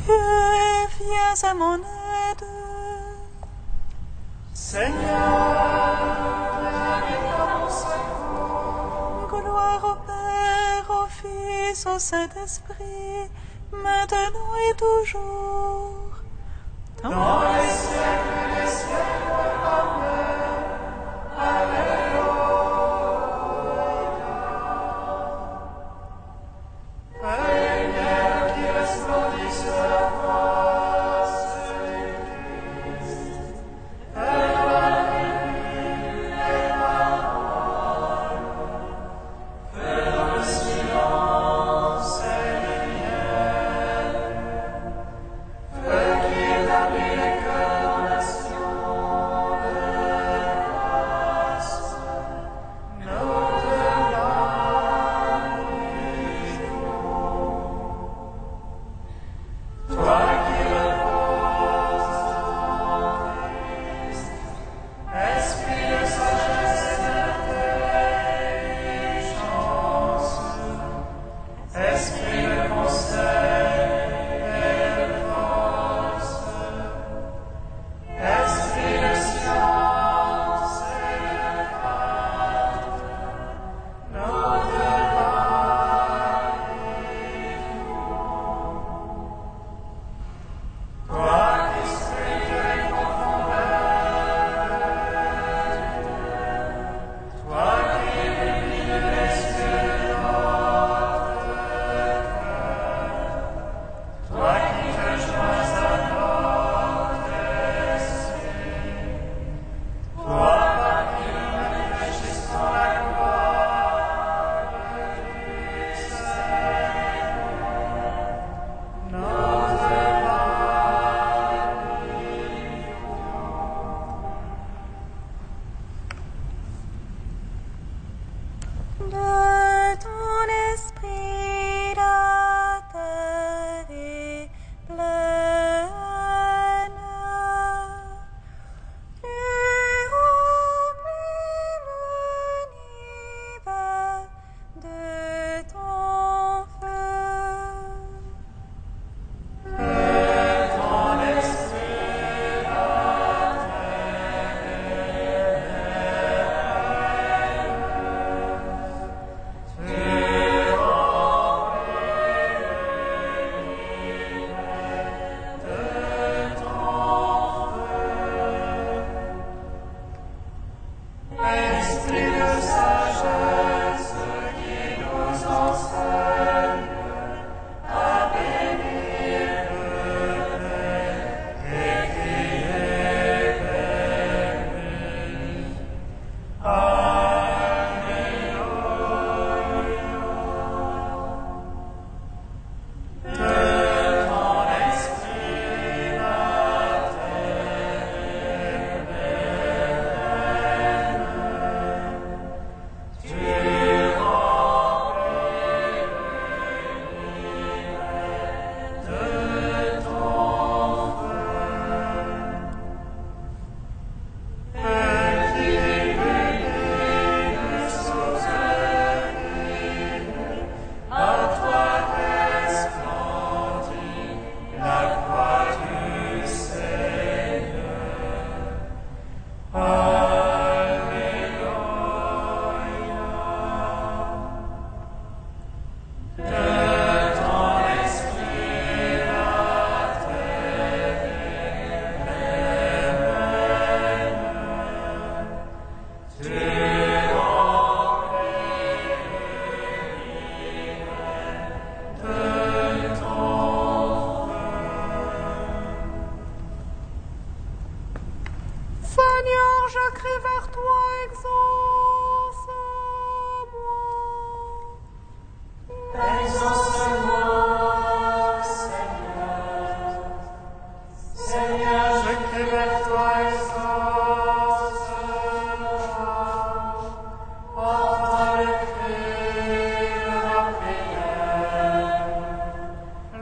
Dieu, viens à mon aide. Seigneur, viens à mon secours. Gloire au Père, au Fils, au Saint-Esprit, maintenant et toujours. Dans les siècles des siècles. Amen. Alléluia. Père qui resplendisse la face du Christ, et la vie et la parole, fais dans le silence et lumière, fais qui établit les cœurs dans l'action de grâce, notre âme toi qui reposes en Christ, esprit de sagesse et d'intelligence, esprit de conseil et de force, esprit de science et de crainte, notre toi qui scrutes les profondeurs de terre, toi qui illumines les yeux de notre cœur, toi qui te joins à notre esprit, toi par qui nous réfléchissons la gloire du Seigneur, notre De ton esprit la terre est pleine. Tu remplis l'univers de ton feu. ton esprit la terre de ton feu. Esprit de sagesse qui nous enseigne à bénir le Père et crier Père béni. Alléluia. De ton esprit la terre est pleine. Tu remplis l'univers de ton feu. Feu qui illumine les choses vives, à toi resplendit la croix du Seigneur. Alléluia. De ton esprit la terre est pleine. Tu remplis l'univers de ton feu. Seigneur, je crie vers toi, exauce-moi. Exauce-moi, Seigneur. Seigneur, je crie vers toi, exauce-moi. Entends le cri de ma prière.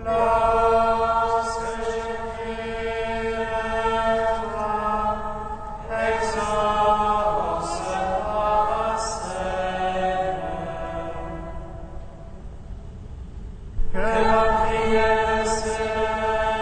Lorsque je crie vers toi, exauce-moi, Seigneur. Que la prière s'élève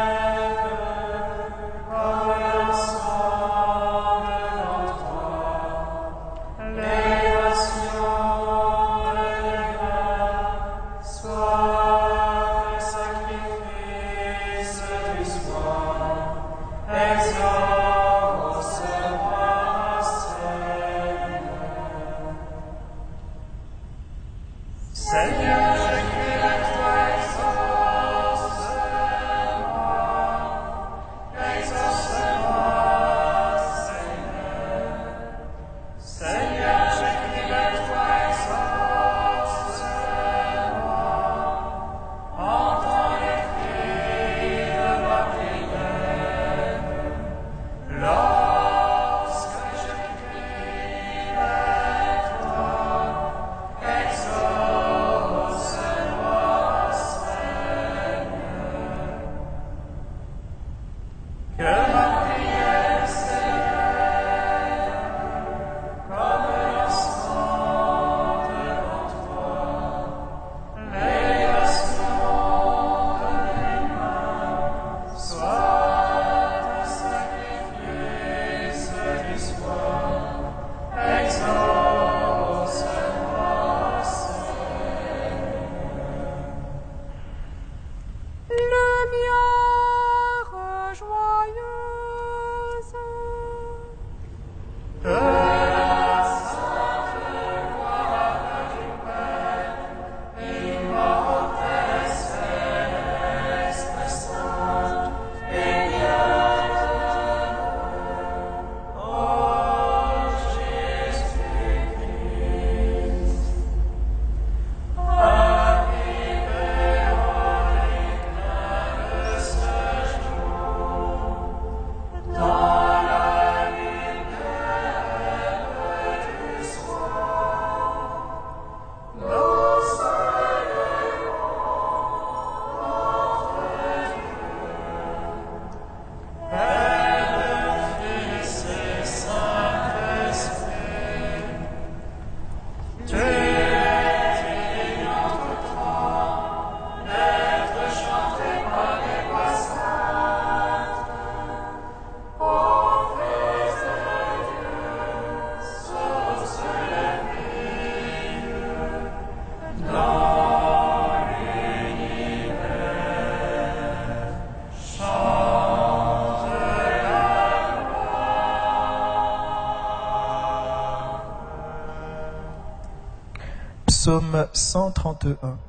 Psaume 131.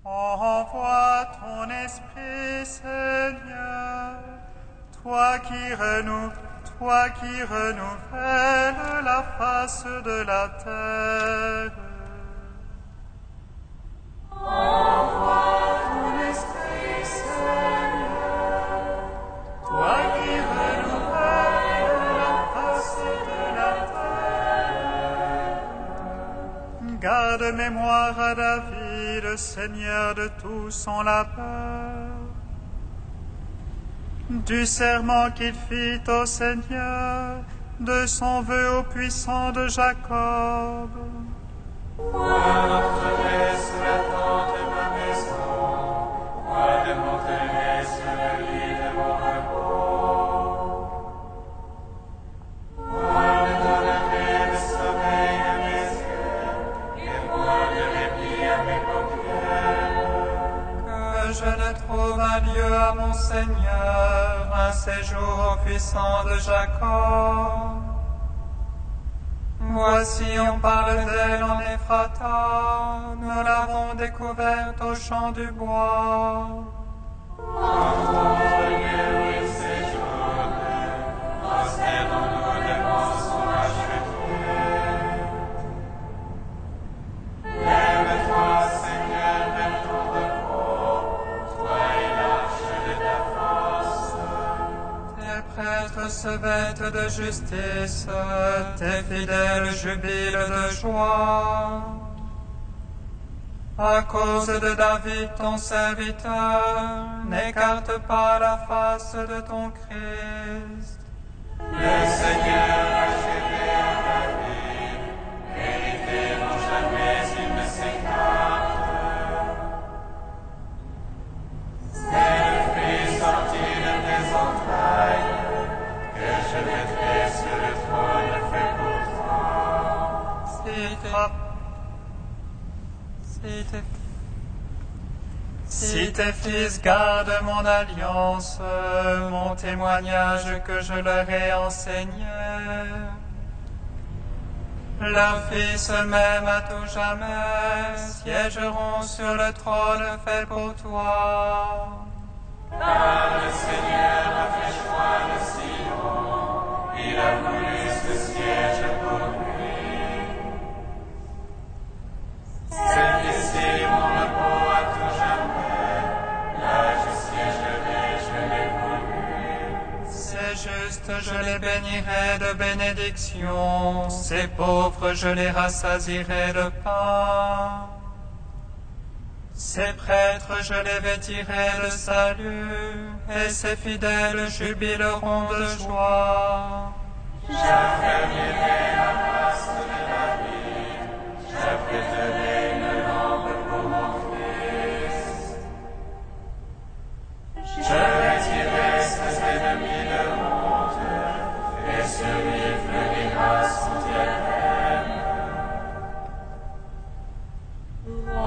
Envoie ton esprit, Seigneur, toi qui renouvelles la face de la terre. Envoie ton esprit, Seigneur, toi qui renouvelles la face de la terre. Garde mémoire à David, Seigneur de tout son labeur, du serment qu'il fit au Seigneur, de son vœu au puissant de Jacob. Moi, l'entrerai sur la tente de ma maison, moi, je monterai sur le lit de mon repos. Moi, je donnerai le sommeil à mes yeux, et moi, le répit à mes paupières. Que je ne trouve un lieu à mon Seigneur, un séjour au puissant de Jacob. Voici, on parle d'elle en Ephrata, nous l'avons découverte au champ du bois. Notre lieu où il séjourne, prosternons-nous devant son acheteur. Lève-toi, Seigneur, vers ton repos, toi et l'arche de ta force. Tes prêtres se vêtent de justice, tes fidèles jubilent de joie. À cause de David, ton serviteur, n'écarte pas la face de ton Christ. Le Seigneur achevé à David, vérité dont jamais il ne s'écarte. C'est le fruit sorti de tes entrailles, que je mettrai sur le trône fait pour toi. Si tes fils gardent mon alliance, mon témoignage que je leur ai enseigné, leurs fils même à tout jamais siégeront sur le trône fait pour toi. Car le Seigneur a fait choix de Sion, il a voulu ce siège pour lui. C'est ici mon repos à tout jamais, là je siégerai, je l'ai voulu. Ces justes, je les bénirai de bénédictions, ces pauvres, je les rassasierai de pain. Ces prêtres, je les vêtirai de salut, et ces fidèles jubileront de joie. J'affermirai la race de David, j'apprêterai une lampe pour mon Christ. Je retirerai ses ennemis de honte, et sur lui fleurira son diadème. En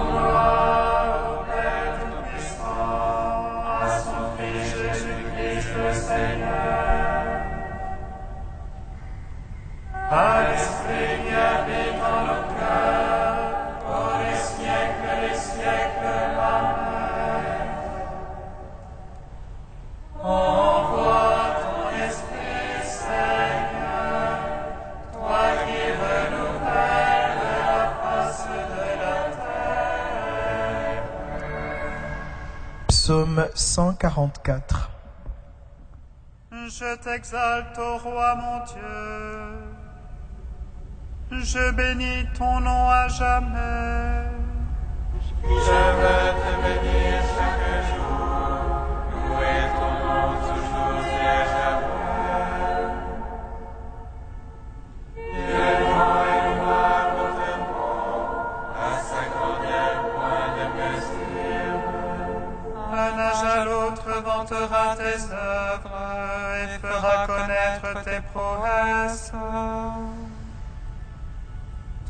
gloire au Père Tout-Puissant, à son Fils Jésus-Christ le Seigneur, à l'Esprit qui habite en nos cœurs, pour les siècles des siècles. Amen. Envoie ton Esprit, Seigneur, toi qui renouvelles la face de la terre. Psaume 144. Je t'exalte, ô roi mon Dieu. Je bénis ton nom à jamais. Je veux te bénir chaque jour, louer ton nom toujours et à jamais. Le nom est loin contre moi, à sa grandeur point de mesure. Un âge à l'autre vantera tes œuvres et fera connaître tes prouesses.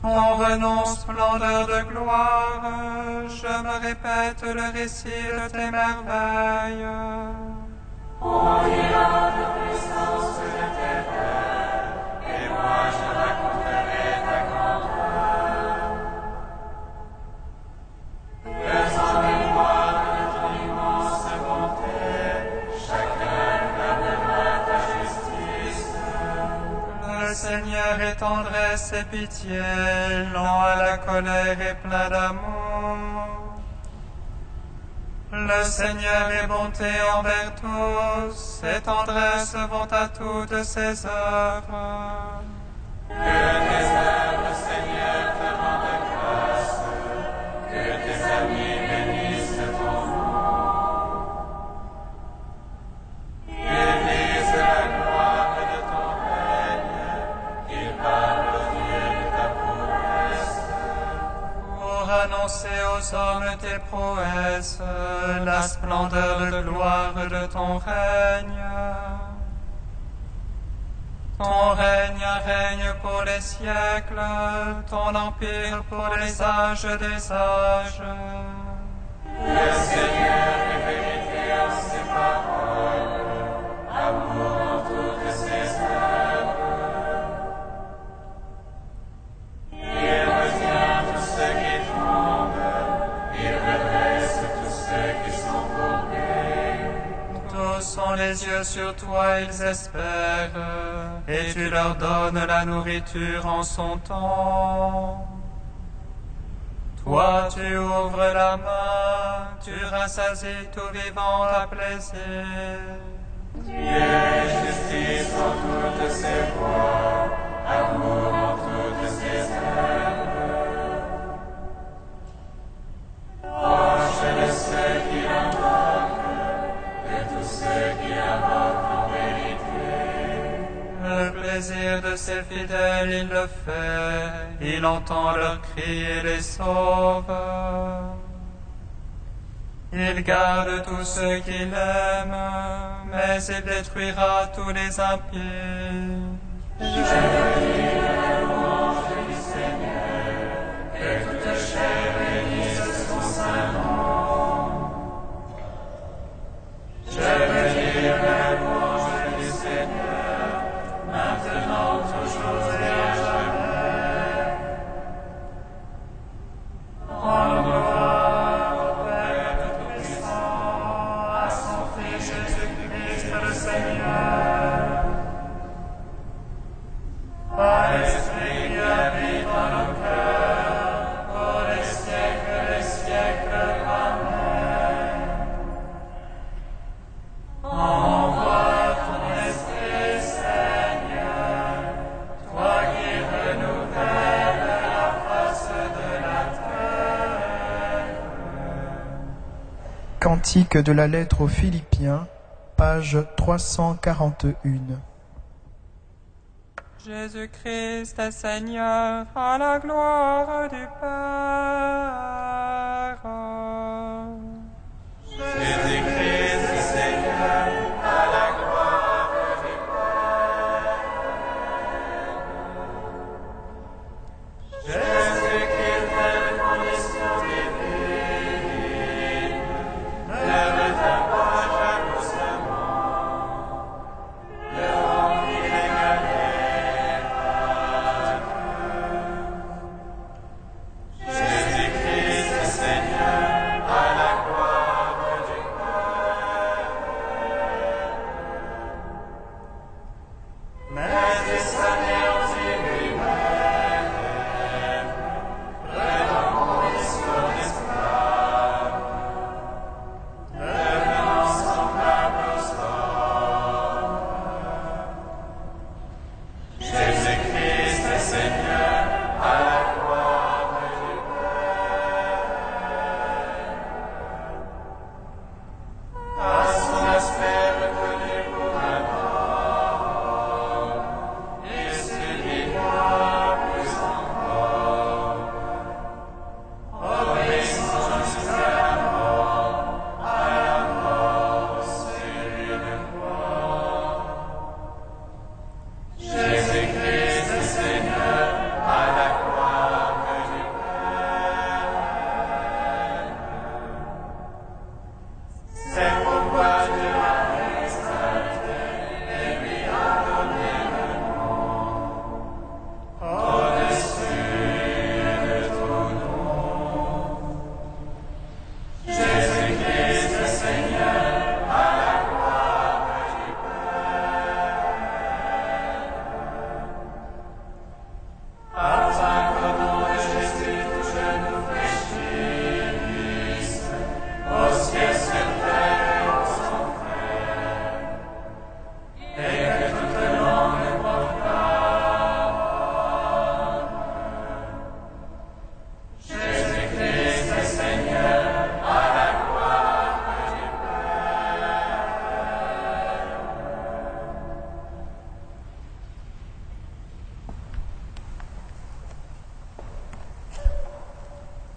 Ton renom, splendeur de gloire, je me répète le récit de tes merveilles. On dira de puissance de tes rêves, et moi je raconterai clémence et pitié, lent à la colère et plein d'amour. Le Seigneur est bonté envers tous, ses tendresses vont à toutes ses œuvres. Que tes œuvres, Seigneur, te rendent grâce, que tes amis bénissent ton nom. Qu'ils disent la gloire de ton règne, qu'ils parlent aux dieux de ta prouesse. Pour annoncer aux hommes tes prouesses, la splendeur de gloire de ton règne. Ton règne, un règne pour les siècles, ton empire pour les âges des âges. Le Seigneur est vérité en ses paroles, amour en toutes ses œuvres. Il retient tous ceux qui tombent, il redresse tous ceux qui sont courbés. Tous ont les yeux sur toi, ils espèrent, et tu leur donnes la nourriture en son temps. Toi, tu ouvres la main, tu rassasies tout vivant à plaisir. Dieu est justice en toutes ses voies, amour en toutes ses œuvres. Proche de ceux qui l'invoquent, de tous ceux qui l'invoquent en vérité. Le plaisir de ses fidèles, il le fait, il entend leurs cris et les sauve. Il garde tous ceux qui l'aiment, mais il détruira tous les impies. Je veux dire la louange du Seigneur, que toute chair bénisse son saint nom. Je veux dire la louange du Seigneur, maintenant, toujours et à jamais. En gloire au Père Tout-Puissant, à son Fils Jésus-Christ le Seigneur, par l'Esprit qui habite dans nos cœurs, pour les siècles des siècles. Amen. Envoie ton Esprit, Seigneur, toi qui renouvelles la face de la terre. Cantique de la lettre aux Philippiens, page 341. Jésus-Christ est Seigneur, à la gloire du Père. Jésus-Christ est Seigneur, à la gloire du Père. Jésus-Christ est une condition divine, ne retard pas jalousement le rang qu'il est gagné par Dieu.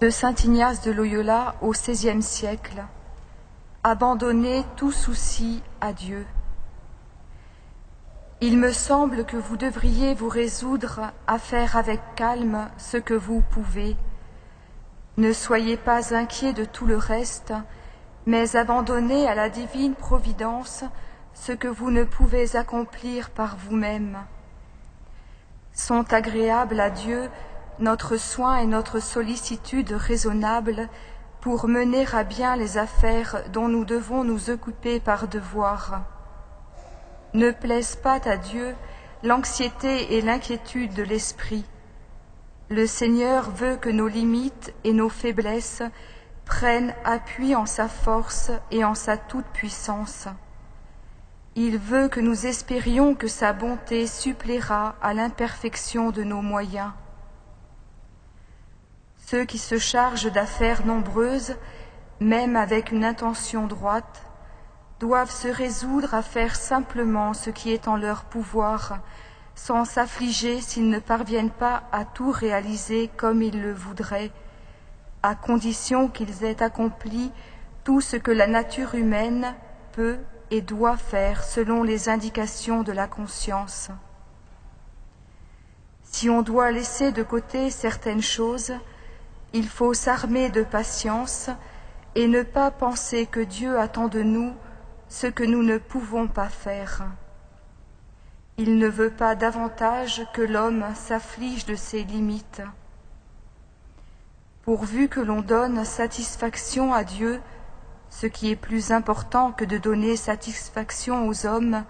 de saint Ignace de Loyola au XVIe siècle. Abandonnez tout souci à Dieu. Il me semble que vous devriez vous résoudre à faire avec calme ce que vous pouvez. Ne soyez pas inquiets de tout le reste, mais abandonnez à la divine providence ce que vous ne pouvez accomplir par vous-même. Sont agréables à Dieu notre soin et notre sollicitude raisonnable pour mener à bien les affaires dont nous devons nous occuper par devoir. Ne plaisent pas à Dieu l'anxiété et l'inquiétude de l'esprit. Le Seigneur veut que nos limites et nos faiblesses prennent appui en sa force et en sa toute-puissance. Il veut que nous espérions que sa bonté suppléera à l'imperfection de nos moyens. Ceux qui se chargent d'affaires nombreuses, même avec une intention droite, doivent se résoudre à faire simplement ce qui est en leur pouvoir, sans s'affliger s'ils ne parviennent pas à tout réaliser comme ils le voudraient, à condition qu'ils aient accompli tout ce que la nature humaine peut et doit faire selon les indications de la conscience. Si on doit laisser de côté certaines choses, il faut s'armer de patience et ne pas penser que Dieu attend de nous ce que nous ne pouvons pas faire. Il ne veut pas davantage que l'homme s'afflige de ses limites. Pourvu que l'on donne satisfaction à Dieu, ce qui est plus important que de donner satisfaction aux hommes,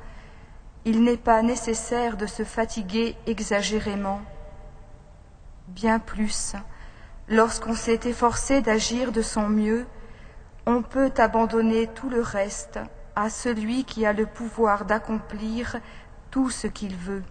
il n'est pas nécessaire de se fatiguer exagérément. Bien plus, lorsqu'on s'est efforcé d'agir de son mieux, on peut abandonner tout le reste à celui qui a le pouvoir d'accomplir tout ce qu'il veut.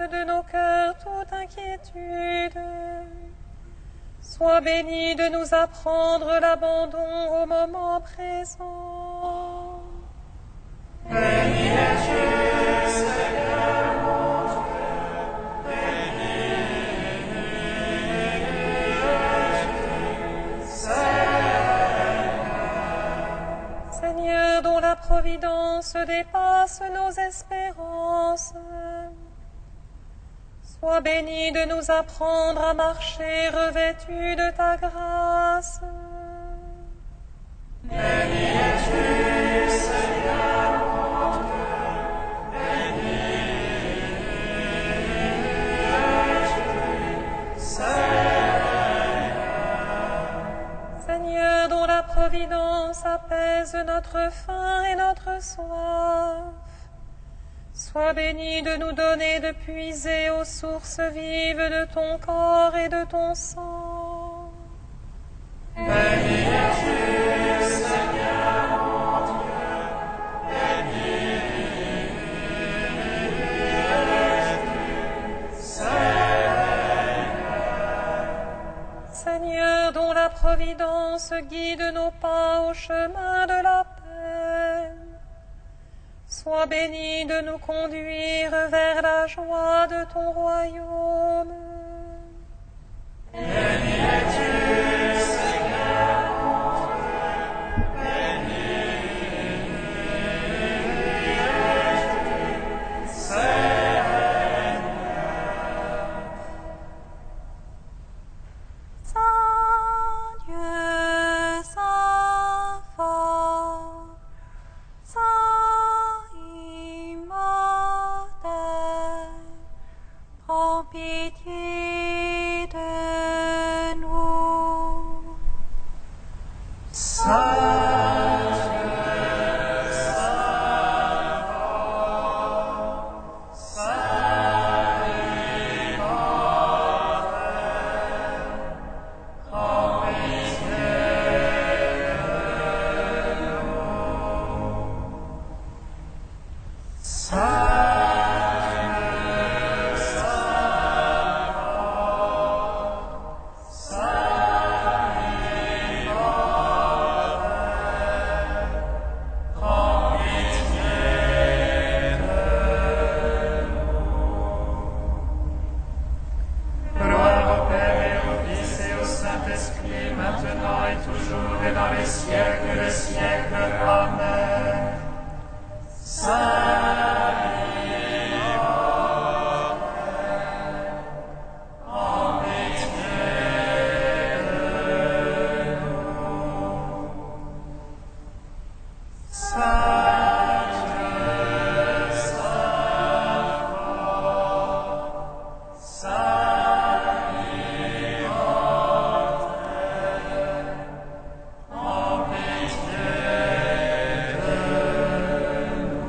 de nos cœurs toute inquiétude. Sois béni de nous apprendre l'abandon au moment présent. Béni es-tu, Seigneur mon Dieu, béni es-tu, Seigneur. Seigneur, dont la providence dépasse nos espérances, sois béni de nous apprendre à marcher revêtus de ta grâce. Béni es-tu, Seigneur mon Dieu, béni es-tu, Seigneur. Seigneur, dont la providence apaise notre faim et notre soif, sois béni de nous donner de puiser aux sources vives de ton corps et de ton sang. Béni es-tu, Seigneur mon Dieu, béni es-tu, Seigneur. Seigneur, dont la providence guide nos pas au chemin de la paix, sois béni de nous conduire vers la joie de ton royaume. Béni es-tu, Seigneur mon Dieu, béni es-tu, Seigneur. Saint Dieu, Saint fort, Saint immortel, prends pitié de nous. Saint Dieu, Saint fort, Saint immortel, prends pitié de nous. Saint Dieu, Saint fort, Saint immortel, prends pitié de nous. Gloire au Père et au Fils et au Saint-Esprit, maintenant et toujours et dans les siècles des siècles. Amen. Saint immortel, prends pitié de nous. Saint Dieu, Saint fort, Saint immortel, prends pitié de nous.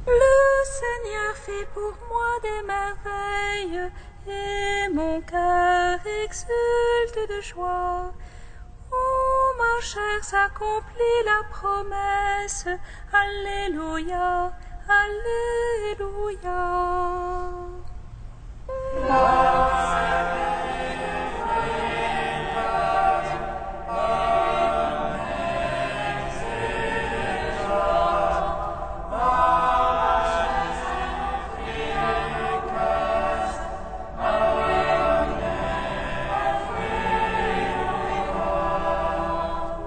Le Seigneur fait pour moi des merveilles, et mon cœur exulte de joie. Oh, ma chair s'accomplit la promesse. Alléluia, Alléluia.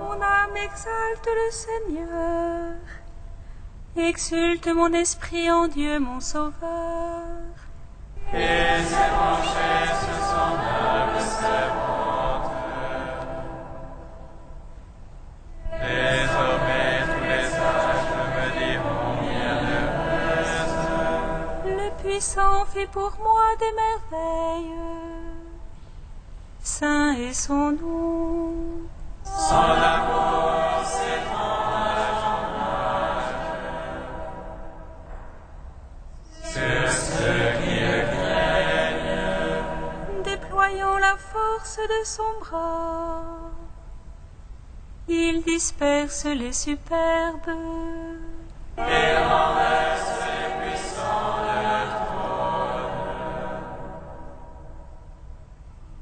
Mon âme exalte le Seigneur. Exulte mon esprit en Dieu mon Sauveur. Et ses richesses son œuvre servante. Désormais tous les âges me diront bienheureuse. Le puissant fait pour moi des merveilles. Saint est son nom. Son amour s'étend d'âge en âge. Sur ceux qui le craignent. Déployant la force de son bras. Il disperse les superbes. Et renverse les puissants de leur trône.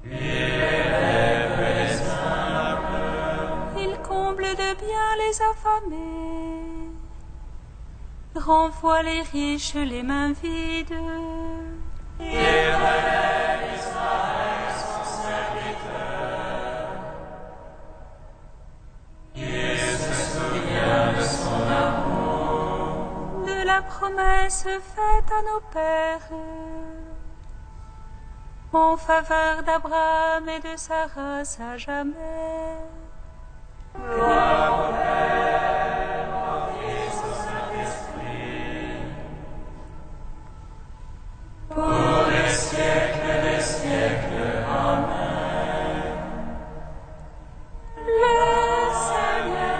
Il élève les simples. Il comble de bien les affamés. Renvoie les riches les mains vides. Il relève Israël son serviteur. Il se souvient de son amour. De la promesse faite à nos pères. En faveur d'Abraham et de sa race à jamais. Gloire au Père, au Fils, au Saint-Esprit. Pour les siècles des siècles. Amen. Le Seigneur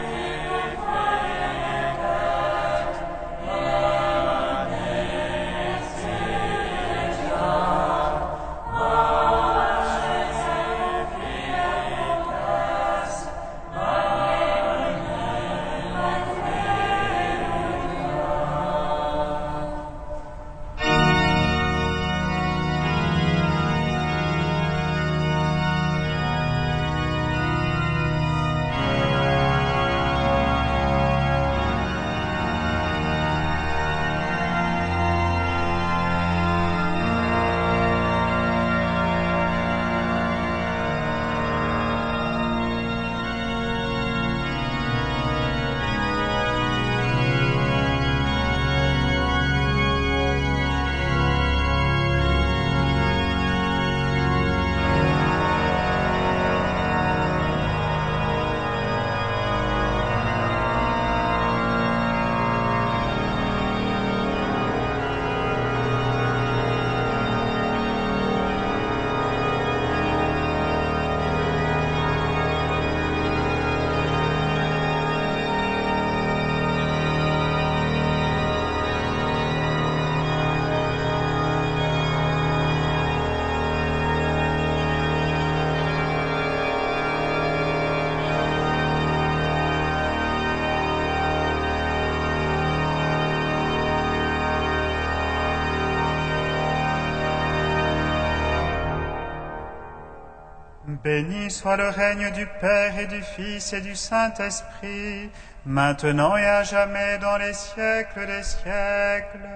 Béni soit le règne du Père et du Fils et du Saint-Esprit, maintenant et à jamais dans les siècles des siècles.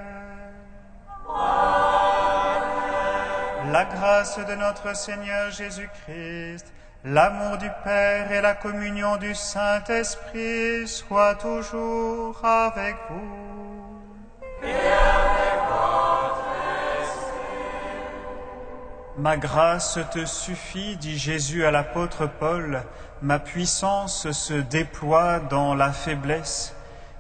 Amen. La grâce de notre Seigneur Jésus-Christ, l'amour du Père et la communion du Saint-Esprit soient toujours avec vous. Et avec votre esprit. Ma grâce te suffit, dit Jésus à l'apôtre Paul, ma puissance se déploie dans la faiblesse.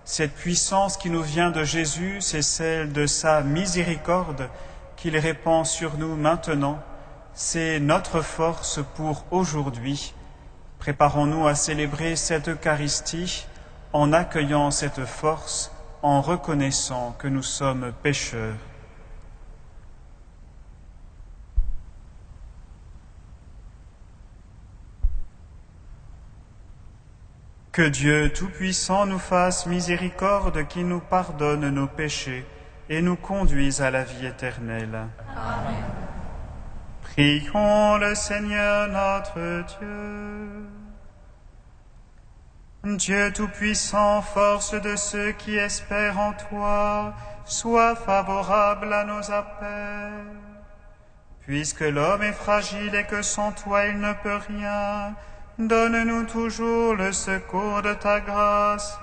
Cette puissance qui nous vient de Jésus, c'est celle de sa miséricorde qu'il répand sur nous maintenant. C'est notre force pour aujourd'hui. Préparons-nous à célébrer cette Eucharistie en accueillant cette force, en reconnaissant que nous sommes pécheurs. Que Dieu Tout-Puissant nous fasse miséricorde, qu'il nous pardonne nos péchés et nous conduise à la vie éternelle. Amen. Prions le Seigneur notre Dieu. Dieu Tout-Puissant, force de ceux qui espèrent en toi, sois favorable à nos appels. Puisque l'homme est fragile et que sans toi il ne peut rien, donne-nous toujours le secours de ta grâce.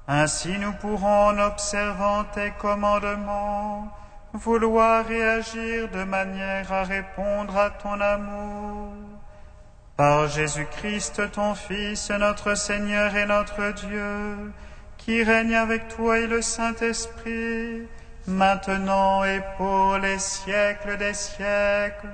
Ainsi nous pourrons, en observant tes commandements, vouloir réagir de manière à répondre à ton amour. Par Jésus-Christ, ton Fils, notre Seigneur et notre Dieu, qui règne avec toi et le Saint-Esprit, maintenant et pour les siècles des siècles.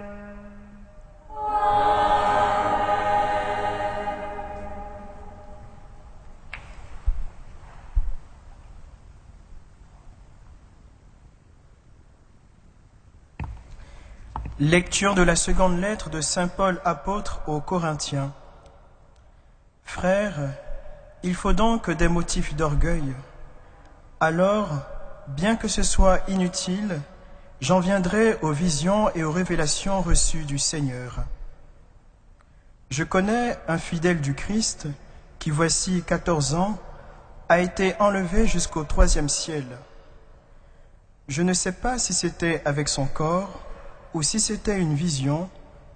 Lecture de la seconde lettre de saint Paul apôtre aux Corinthiens. frères, il faut donc des motifs d'orgueil. Alors, bien que ce soit inutile, j'en viendrai aux visions et aux révélations reçues du Seigneur. Je connais un fidèle du Christ qui, voici 14 ans, a été enlevé jusqu'au 3e ciel. Je ne sais pas si c'était avec son corps ou si c'était une vision,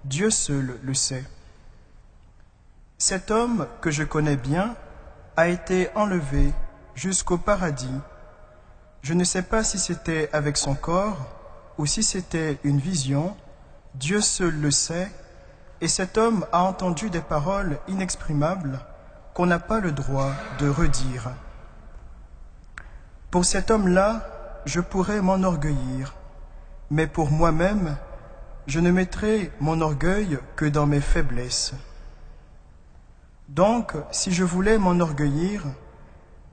Dieu seul le sait. Cet homme que je connais bien a été enlevé jusqu'au paradis. Je ne sais pas si c'était avec son corps ou si c'était une vision, Dieu seul le sait, et cet homme a entendu des paroles inexprimables qu'on n'a pas le droit de redire. Pour cet homme-là, je pourrais m'enorgueillir, mais pour moi-même, je ne mettrai mon orgueil que dans mes faiblesses. Donc, si je voulais m'enorgueillir,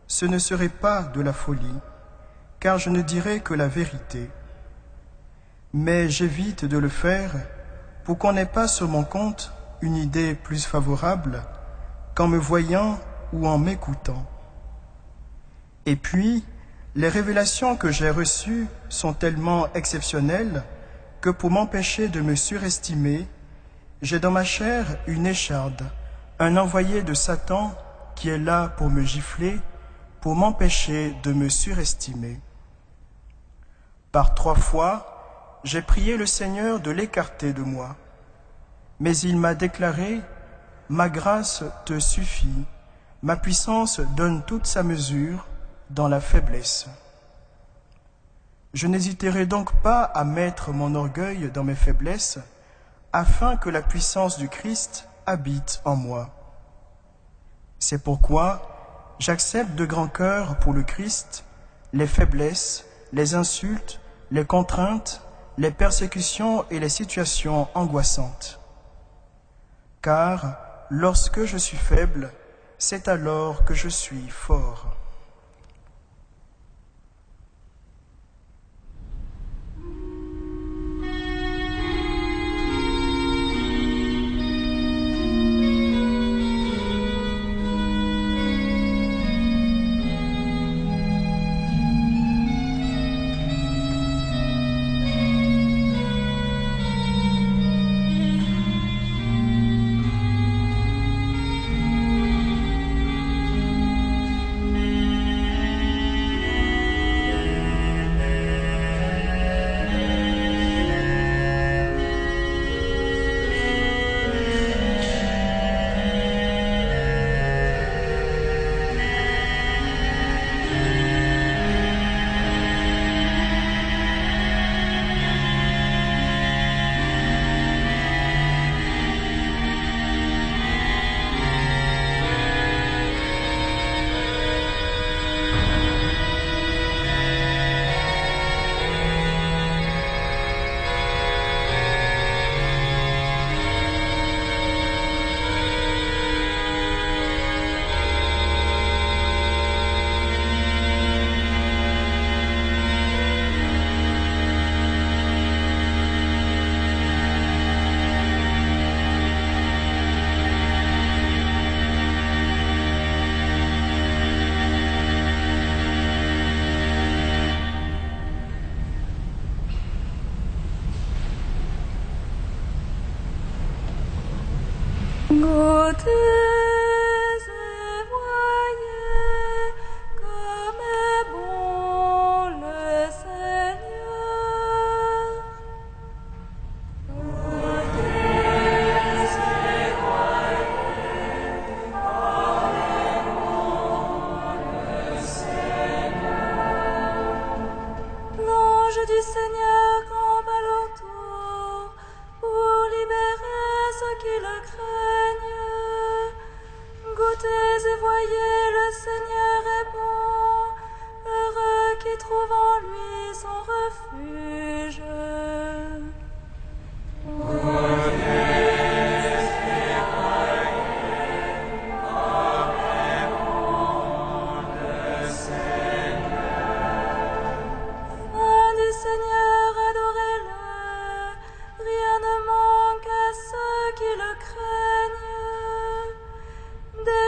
ce ne serait pas de la folie, car je ne dirais que la vérité. Mais j'évite de le faire pour qu'on n'ait pas sur mon compte une idée plus favorable qu'en me voyant ou en m'écoutant. Et puis, les révélations que j'ai reçues sont tellement exceptionnelles que pour m'empêcher de me surestimer, j'ai dans ma chair une écharde, un envoyé de Satan qui est là pour me gifler, pour m'empêcher de me surestimer. Par 3 fois, j'ai prié le Seigneur de l'écarter de moi. Mais il m'a déclaré, « Ma grâce te suffit, ma puissance donne toute sa mesure dans la faiblesse. » Je n'hésiterai donc pas à mettre mon orgueil dans mes faiblesses, afin que la puissance du Christ habite en moi. C'est pourquoi j'accepte de grand cœur pour le Christ les faiblesses, les insultes, les contraintes, les persécutions et les situations angoissantes. Car lorsque je suis faible, c'est alors que je suis fort. Goûtez et voyez comme est bon le Seigneur. Goûtez et voyez comme est bon le Seigneur. L'ange du Seigneur campe à l'entour pour libérer ceux qui le craignent. Goûtez et voyez, le Seigneur est bon, heureux qui trouve en lui son refuge. Fin du Seigneur, adorez-le, rien ne manque à ceux qui le craignent. Des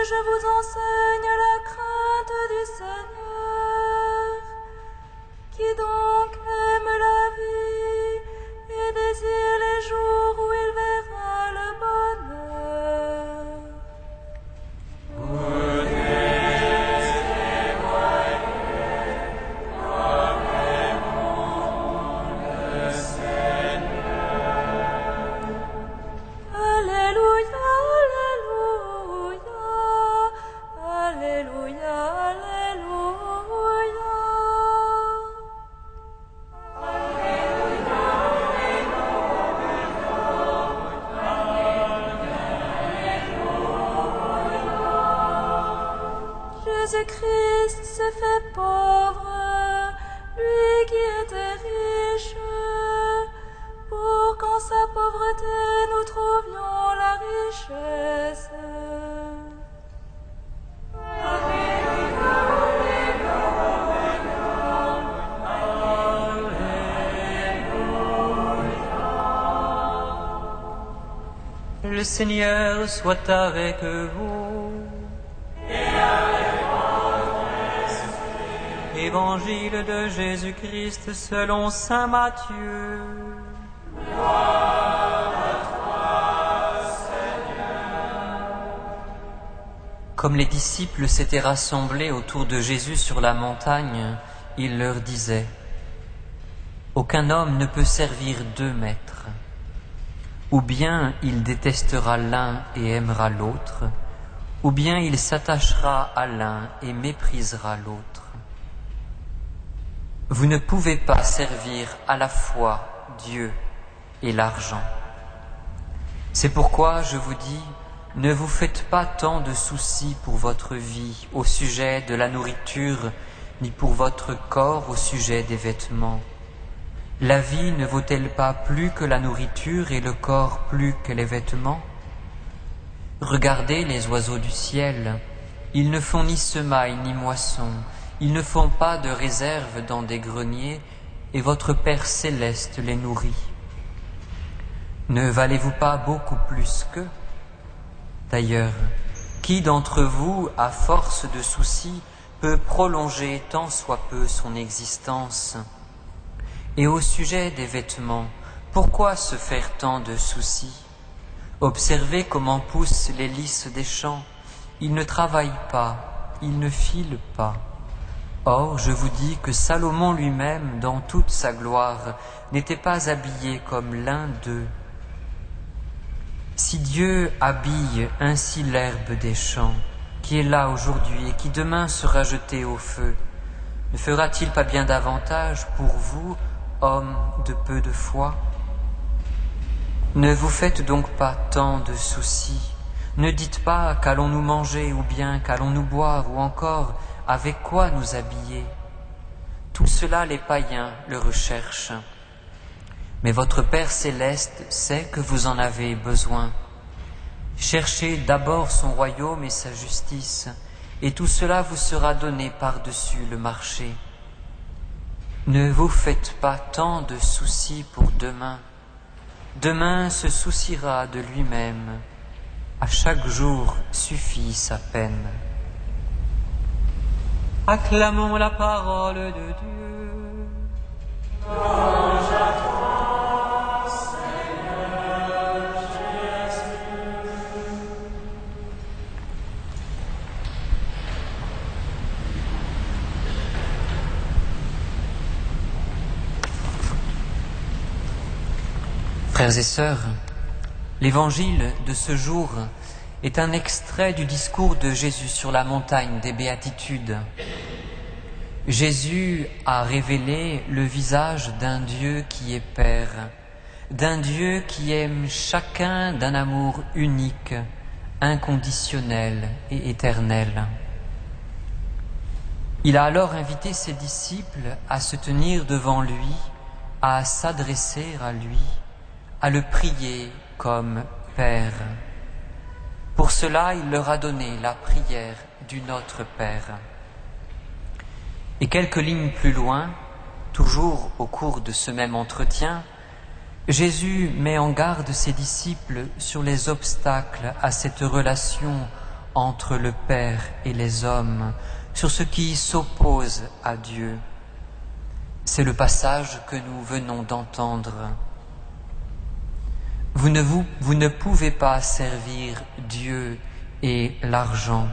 je vous enseigne la crainte du Seigneur. Qui donc aime la vie et désire les jours où il verra le bonheur. Alléluia, Alléluia, Alléluia, Alléluia. Jésus-Christ s'est fait pauvre, lui qui était riche, pour qu'en sa pauvreté nous trouvions la richesse. Le Seigneur soit avec vous. Et avec votre esprit. Évangile de Jésus-Christ selon saint Matthieu. Gloire à toi, Seigneur. Comme les disciples s'étaient rassemblés autour de Jésus sur la montagne, il leur disait : aucun homme ne peut servir 2 maîtres. Ou bien il détestera l'un et aimera l'autre, ou bien il s'attachera à l'un et méprisera l'autre. Vous ne pouvez pas servir à la fois Dieu et l'argent. C'est pourquoi je vous dis, ne vous faites pas tant de soucis pour votre vie au sujet de la nourriture, ni pour votre corps au sujet des vêtements. La vie ne vaut-elle pas plus que la nourriture et le corps plus que les vêtements ? Regardez les oiseaux du ciel, ils ne font ni semaille ni moisson, ils ne font pas de réserve dans des greniers, et votre Père céleste les nourrit. Ne valez-vous pas beaucoup plus qu'eux ? D'ailleurs, qui d'entre vous, à force de soucis, peut prolonger tant soit peu son existence ? Et au sujet des vêtements, pourquoi se faire tant de soucis ? Observez comment poussent les lys des champs. Ils ne travaillent pas, ils ne filent pas. Or, je vous dis que Salomon lui-même, dans toute sa gloire, n'était pas habillé comme l'un d'eux. Si Dieu habille ainsi l'herbe des champs, qui est là aujourd'hui et qui demain sera jetée au feu, ne fera-t-il pas bien davantage pour vous, hommes de peu de foi ? Ne vous faites donc pas tant de soucis. Ne dites pas qu'allons-nous manger ou bien qu'allons-nous boire ou encore avec quoi nous habiller. Tout cela les païens le recherchent. Mais votre Père céleste sait que vous en avez besoin. Cherchez d'abord son royaume et sa justice, et tout cela vous sera donné par-dessus le marché. Ne vous faites pas tant de soucis pour demain. Demain se souciera de lui-même. À chaque jour suffit sa peine. Acclamons la parole de Dieu. Louange à toi, Seigneur Jésus. Frères et sœurs, l'évangile de ce jour est un extrait du discours de Jésus sur la montagne des Béatitudes. Jésus a révélé le visage d'un Dieu qui est Père, d'un Dieu qui aime chacun d'un amour unique, inconditionnel et éternel. Il a alors invité ses disciples à se tenir devant lui, à s'adresser à lui, à le prier comme Père. Pour cela, il leur a donné la prière du Notre Père. Et quelques lignes plus loin, toujours au cours de ce même entretien, Jésus met en garde ses disciples sur les obstacles à cette relation entre le Père et les hommes, sur ce qui s'oppose à Dieu. C'est le passage que nous venons d'entendre. Vous ne pouvez pas servir Dieu et l'argent.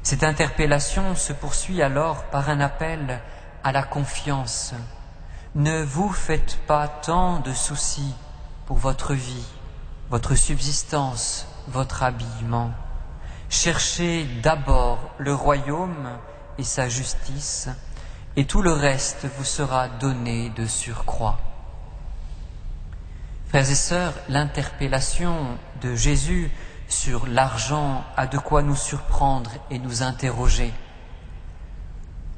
Cette interpellation se poursuit alors par un appel à la confiance. Ne vous faites pas tant de soucis pour votre vie, votre subsistance, votre habillement. Cherchez d'abord le royaume et sa justice, et tout le reste vous sera donné de surcroît. Frères et sœurs, l'interpellation de Jésus sur l'argent a de quoi nous surprendre et nous interroger.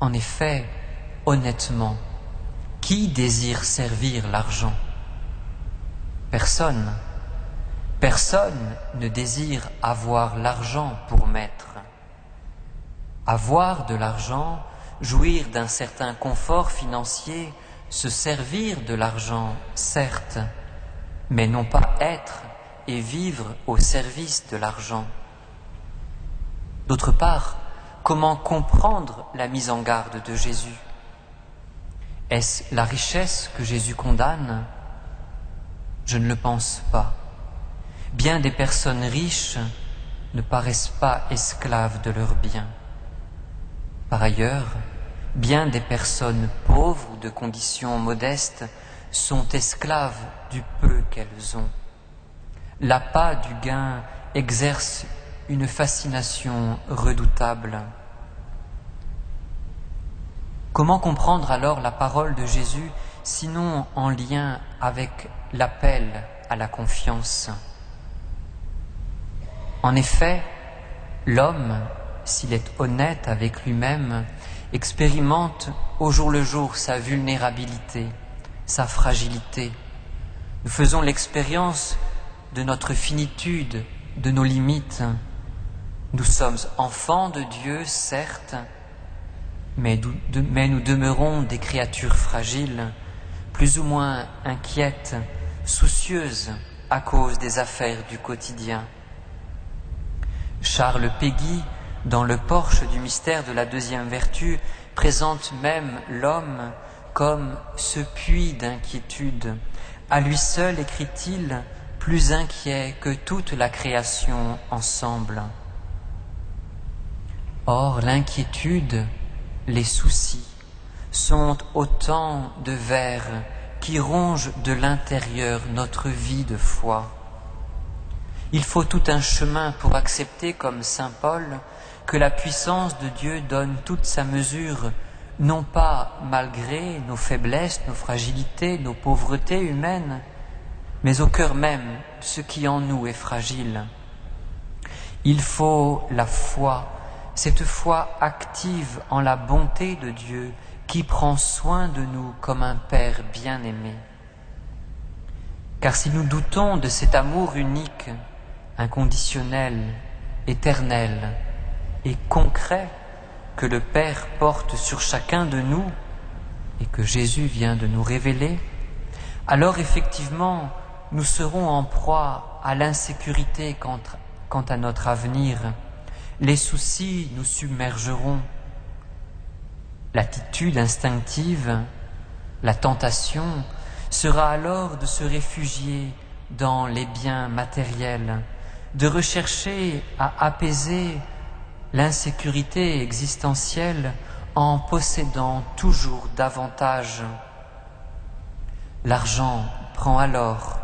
En effet, honnêtement, qui désire servir l'argent? Personne. Personne ne désire avoir l'argent pour maître. Avoir de l'argent, jouir d'un certain confort financier, se servir de l'argent, certes, mais non pas être et vivre au service de l'argent. D'autre part, comment comprendre la mise en garde de Jésus? Est-ce la richesse que Jésus condamne? Je ne le pense pas. Bien des personnes riches ne paraissent pas esclaves de leurs biens. Par ailleurs, bien des personnes pauvres ou de conditions modestes sont esclaves du peu qu'elles ont. L'appât du gain exerce une fascination redoutable. Comment comprendre alors la parole de Jésus, sinon en lien avec l'appel à la confiance? En effet, l'homme, s'il est honnête avec lui-même, expérimente au jour le jour sa vulnérabilité, sa fragilité. Nous faisons l'expérience de notre finitude, de nos limites. Nous sommes enfants de Dieu, certes, mais nous demeurons des créatures fragiles, plus ou moins inquiètes, soucieuses à cause des affaires du quotidien. Charles Péguy, dans le porche du mystère de la deuxième vertu, présente même l'homme comme ce puits d'inquiétude. À lui seul, écrit-il, plus inquiet que toute la création ensemble. Or, l'inquiétude, les soucis, sont autant de vers qui rongent de l'intérieur notre vie de foi. Il faut tout un chemin pour accepter, comme saint Paul, que la puissance de Dieu donne toute sa mesure, non pas malgré nos faiblesses, nos fragilités, nos pauvretés humaines, mais au cœur même de ce qui en nous est fragile. Il faut la foi, cette foi active en la bonté de Dieu qui prend soin de nous comme un Père bien-aimé. Car si nous doutons de cet amour unique, inconditionnel, éternel et concret que le Père porte sur chacun de nous et que Jésus vient de nous révéler, alors effectivement nous serons en proie à l'insécurité quant à notre avenir. Les soucis nous submergeront. L'attitude instinctive, la tentation, sera alors de se réfugier dans les biens matériels, de rechercher à apaiser l'insécurité existentielle en possédant toujours davantage. L'argent prend alors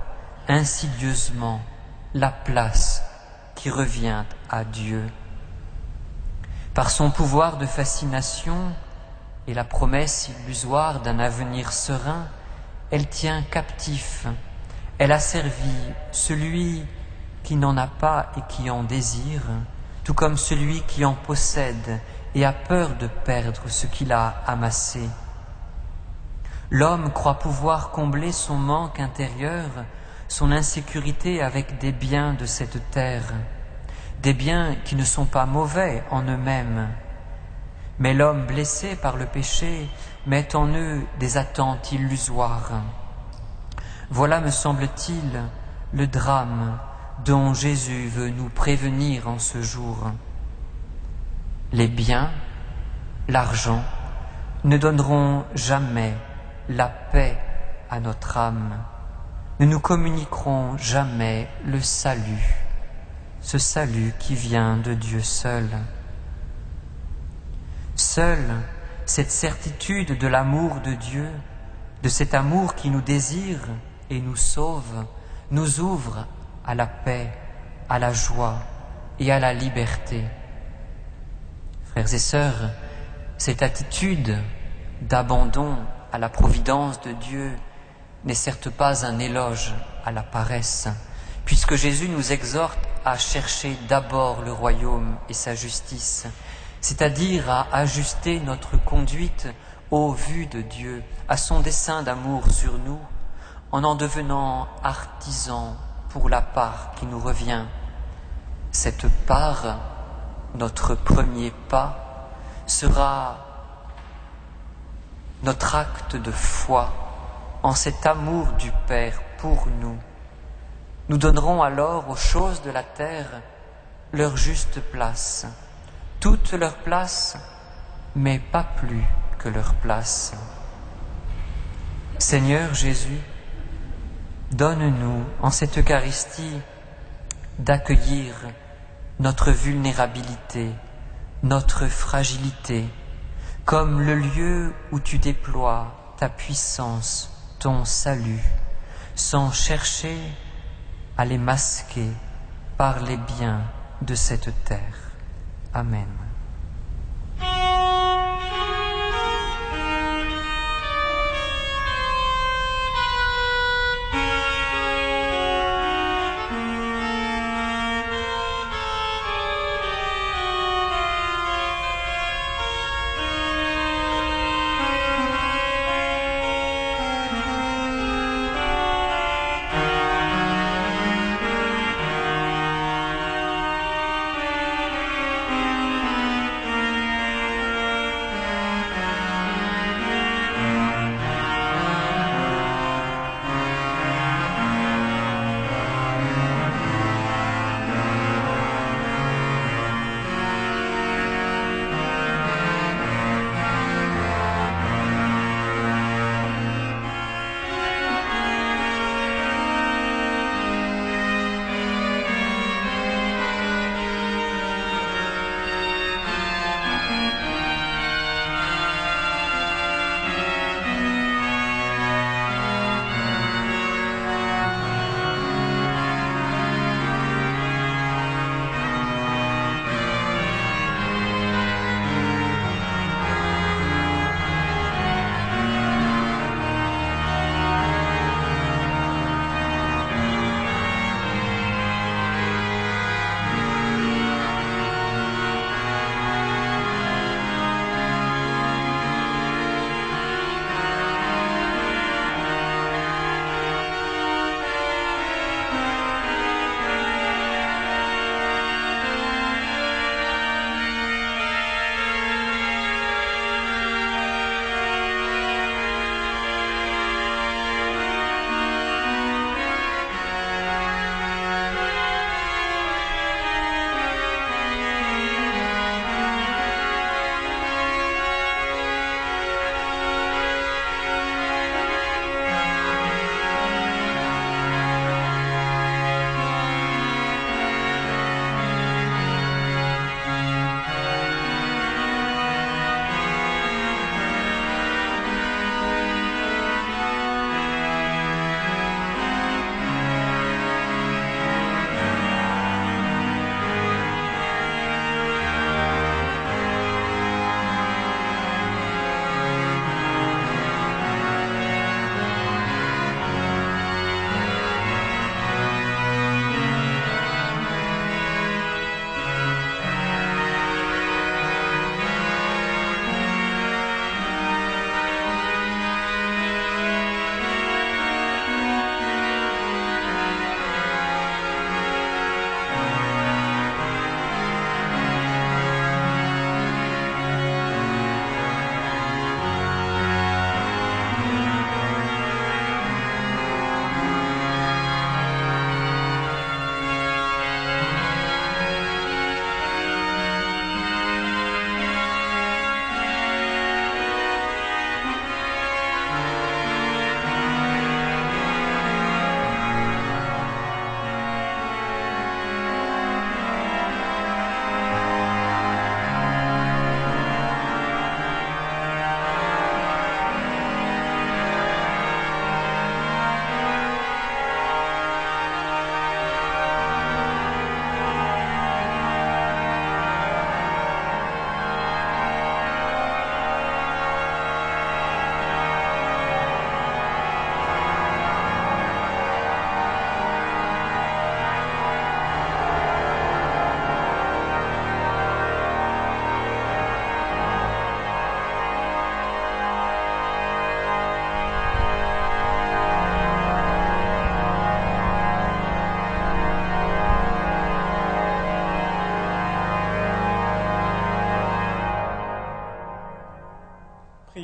insidieusement la place qui revient à Dieu. Par son pouvoir de fascination et la promesse illusoire d'un avenir serein, elle tient captif, elle asservit celui qui n'en a pas et qui en désire, tout comme celui qui en possède et a peur de perdre ce qu'il a amassé. L'homme croit pouvoir combler son manque intérieur, son insécurité avec des biens de cette terre, des biens qui ne sont pas mauvais en eux-mêmes. Mais l'homme blessé par le péché met en eux des attentes illusoires. Voilà, me semble-t-il, le drame dont Jésus veut nous prévenir en ce jour. Les biens, l'argent, ne donneront jamais la paix à notre âme, ne nous communiqueront jamais le salut, ce salut qui vient de Dieu seul. Seule cette certitude de l'amour de Dieu, de cet amour qui nous désire et nous sauve, nous ouvre à la paix, à la joie et à la liberté. Frères et sœurs, cette attitude d'abandon à la providence de Dieu n'est certes pas un éloge à la paresse, puisque Jésus nous exhorte à chercher d'abord le royaume et sa justice, c'est-à-dire à ajuster notre conduite au vu de Dieu, à son dessein d'amour sur nous, en devenant artisans pour la part qui nous revient. Cette part, notre premier pas, sera notre acte de foi en cet amour du Père pour nous. Nous donnerons alors aux choses de la terre leur juste place, toute leur place, mais pas plus que leur place. Seigneur Jésus, donne-nous en cette Eucharistie d'accueillir notre vulnérabilité, notre fragilité, comme le lieu où tu déploies ta puissance, ton salut, sans chercher à les masquer par les biens de cette terre. Amen.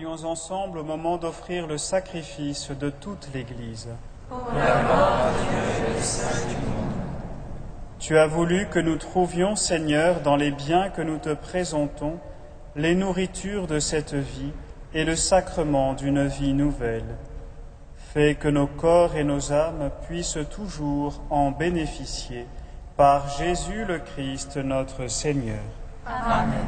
prions ensemble au moment d'offrir le sacrifice de toute l'Église. Tu as voulu que nous trouvions, Seigneur, dans les biens que nous te présentons, les nourritures de cette vie et le sacrement d'une vie nouvelle. Fais que nos corps et nos âmes puissent toujours en bénéficier par Jésus le Christ, notre Seigneur. Amen.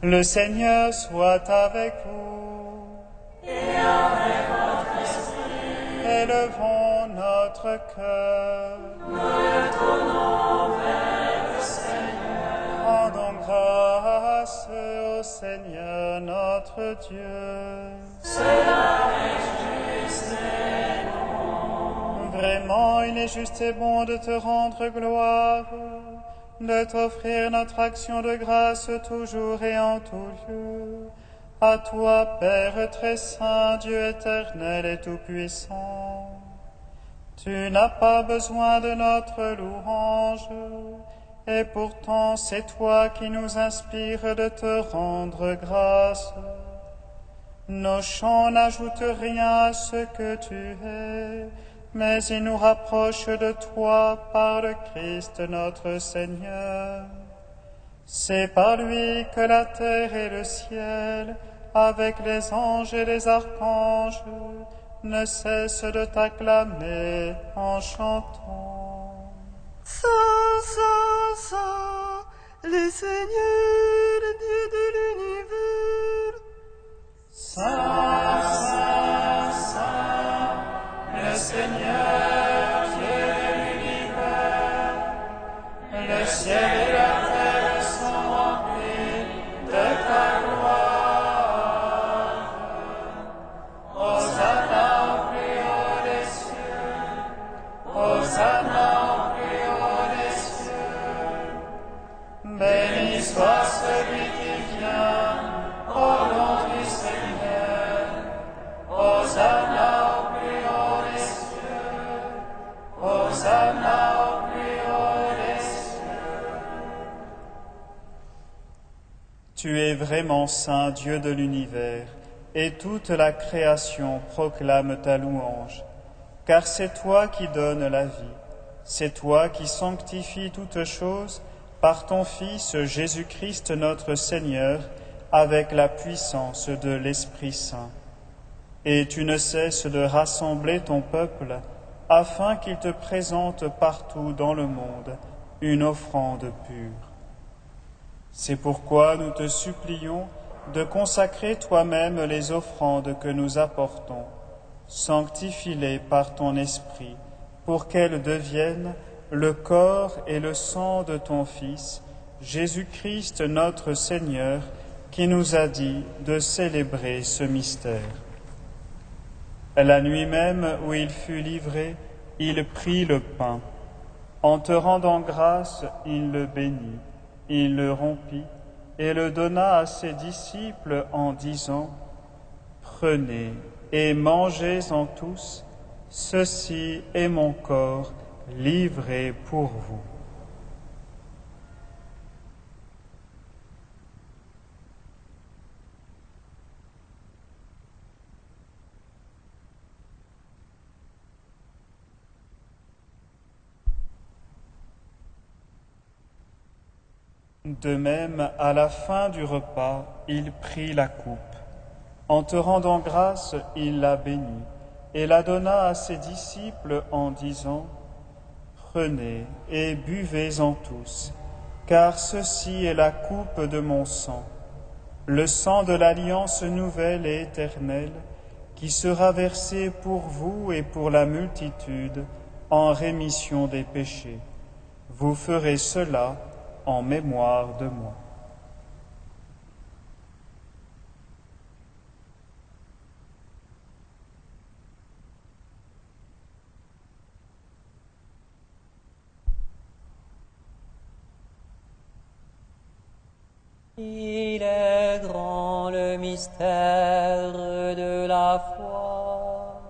Le Seigneur soit avec vous. Et avec votre esprit. Élevons notre cœur. Nous le tournons vers le Seigneur. Rendons grâce au Seigneur notre Dieu. Cela est juste et bon. Vraiment, il est juste et bon de te rendre gloire, de t'offrir notre action de grâce toujours et en tout lieu. À toi, Père très saint, Dieu éternel et tout-puissant. Tu n'as pas besoin de notre louange, et pourtant c'est toi qui nous inspires de te rendre grâce. Nos chants n'ajoutent rien à ce que tu es, mais ils nous rapprochent de toi par le Christ notre Seigneur. C'est par lui que la terre et le ciel, avec les anges et les archanges, ne cessent de t'acclamer en chantant. Saint, Saint, Saint, le Seigneur, Dieu de l'univers. Saint, Saint, Saint, le Seigneur, Dieu de l'univers. Le ciel et la terre sont remplis de ta gloire. Hosanna au plus haut des cieux. Hosanna au plus haut des cieux. Béni soit celui qui vient au nom du Seigneur. Hosanna au plus haut des cieux. Hosanna au plus haut des cieux. Tu es vraiment saint, Dieu de l'univers, et toute la création proclame ta louange. Car c'est toi qui donnes la vie, c'est toi qui sanctifies toutes choses par ton Fils Jésus-Christ notre Seigneur, avec la puissance de l'Esprit Saint. Et tu ne cesses de rassembler ton peuple, afin qu'il te présente partout dans le monde une offrande pure. C'est pourquoi nous te supplions de consacrer toi-même les offrandes que nous apportons. Sanctifie-les par ton Esprit, pour qu'elles deviennent le corps et le sang de ton Fils, Jésus-Christ notre Seigneur, qui nous a dit de célébrer ce mystère. La nuit même où il fut livré, il prit le pain. En te rendant grâce, il le bénit, il le rompit et le donna à ses disciples en disant : « Prenez et mangez-en tous, ceci est mon corps livré pour vous. » De même, à la fin du repas, il prit la coupe. En te rendant grâce, il la bénit et la donna à ses disciples en disant : « Prenez et buvez-en tous, car ceci est la coupe de mon sang, le sang de l'alliance nouvelle et éternelle, qui sera versé pour vous et pour la multitude en rémission des péchés. Vous ferez cela en mémoire de moi. » Il est grand le mystère de la foi.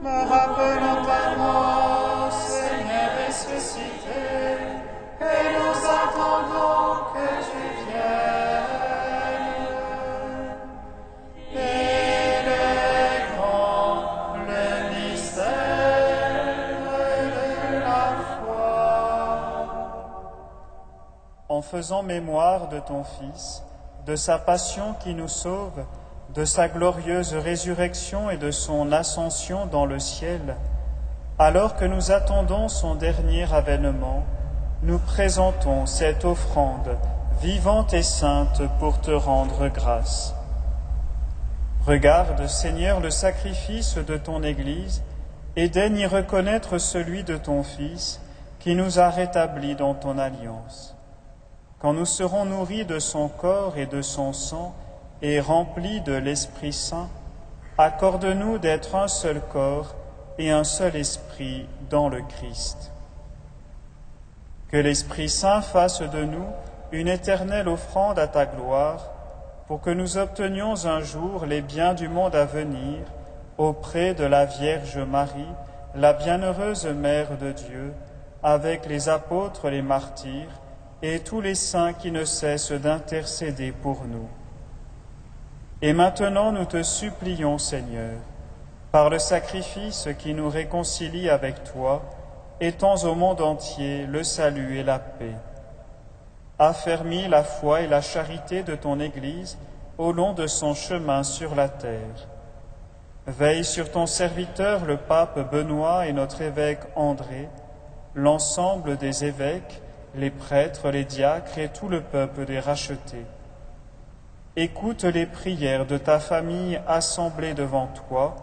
Me rappelons ta mort, Seigneur ressuscité, et nous attendons que tu viennes. en faisant mémoire de ton Fils, de sa passion qui nous sauve, de sa glorieuse résurrection et de son ascension dans le ciel, alors que nous attendons son dernier avènement, nous présentons cette offrande vivante et sainte pour te rendre grâce. Regarde, Seigneur, le sacrifice de ton Église et daigne y reconnaître celui de ton Fils qui nous a rétablis dans ton alliance. Quand nous serons nourris de son corps et de son sang et remplis de l'Esprit Saint, accorde-nous d'être un seul corps et un seul esprit dans le Christ. Que l'Esprit Saint fasse de nous une éternelle offrande à ta gloire, pour que nous obtenions un jour les biens du monde à venir auprès de la Vierge Marie, la bienheureuse Mère de Dieu, avec les apôtres, les martyrs et tous les saints qui ne cessent d'intercéder pour nous. Et maintenant nous te supplions, Seigneur, par le sacrifice qui nous réconcilie avec toi, étends au monde entier le salut et la paix. Affermis la foi et la charité de ton Église au long de son chemin sur la terre. Veille sur ton serviteur, le pape Benoît et notre évêque André, l'ensemble des évêques, les prêtres, les diacres et tout le peuple des rachetés. Écoute les prières de ta famille assemblée devant toi